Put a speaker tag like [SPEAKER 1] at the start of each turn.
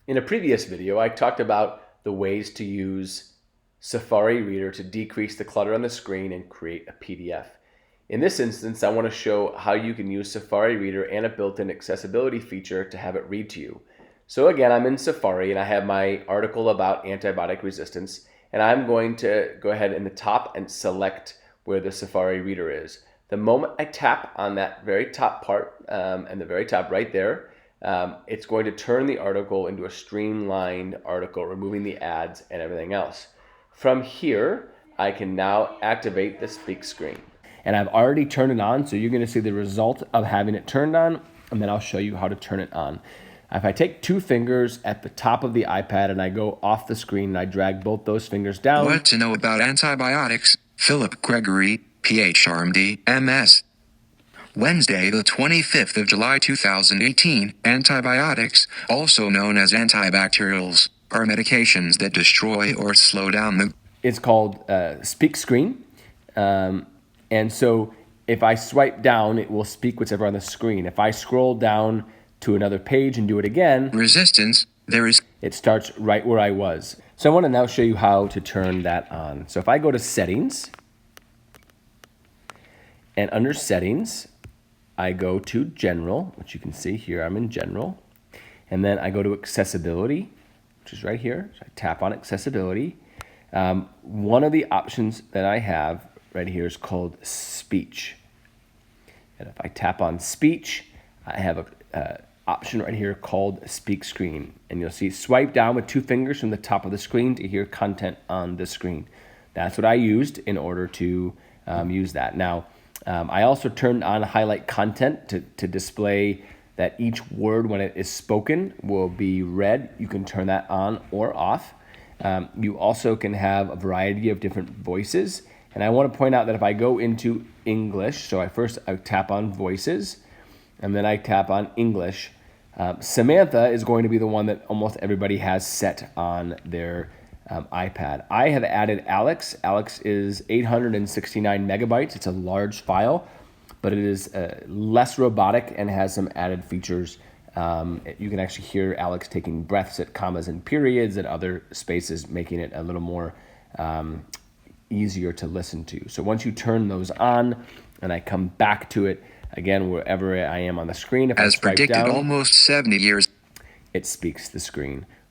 [SPEAKER 1] In a previous video, I talked about the ways to use Safari Reader to decrease the clutter on the screen and create a PDF. In this instance, I want to show how you can use Safari Reader and a built-in accessibility feature to have it read to you. So again, I'm in Safari and I have my article about antibiotic resistance, and I'm going to go ahead in the top and select where the Safari Reader is. The moment I tap on that very top part, and the very top right there, it's going to turn the article into a streamlined article, removing the ads and everything else. From here, I can now activate the speak screen. And I've already turned it on, so you're going to see the result of having it turned on, and then I'll show you how to turn it on. If I take two fingers at the top of the iPad and I go off the screen and I drag both those fingers down.
[SPEAKER 2] What to know about antibiotics? Philip Gregory, PhD, MS. Wednesday, the 25th of July 2018. Antibiotics, also known as antibacterials, are medications that destroy or slow down the...
[SPEAKER 1] It's called speak screen. And so if I swipe down, it will speak whatever on the screen. If I scroll down to another page and do it again,
[SPEAKER 2] resistance,
[SPEAKER 1] it starts right where I was. So I want to now show you how to turn that on. So if I go to settings, and under settings, I go to general, which you can see here, I'm in general. And then I go to accessibility, which is right here. So I tap on accessibility. One of the options that I have right here is called speech. And if I tap on speech, I have a option right here called speak screen. And you'll see swipe down with two fingers from the top of the screen to hear content on the screen. That's what I used in order to use that. Now, I also turned on highlight content to display that each word when it is spoken will be read. You can turn that on or off. You also can have a variety of different voices. And I want to point out that if I go into English, so I tap on voices, and then I tap on English. Samantha is going to be the one that almost everybody has set on their iPad. I have added Alex. Alex is 869 megabytes. It's a large file, but it is less robotic and has some added features. You can actually hear Alex taking breaths at commas and periods and other spaces, making it a little more easier to listen to. So once you turn those on and I come back to it, again, wherever I am on the screen, if
[SPEAKER 2] as
[SPEAKER 1] I swipe
[SPEAKER 2] predicted
[SPEAKER 1] down,
[SPEAKER 2] almost 70 years,
[SPEAKER 1] it speaks the screen.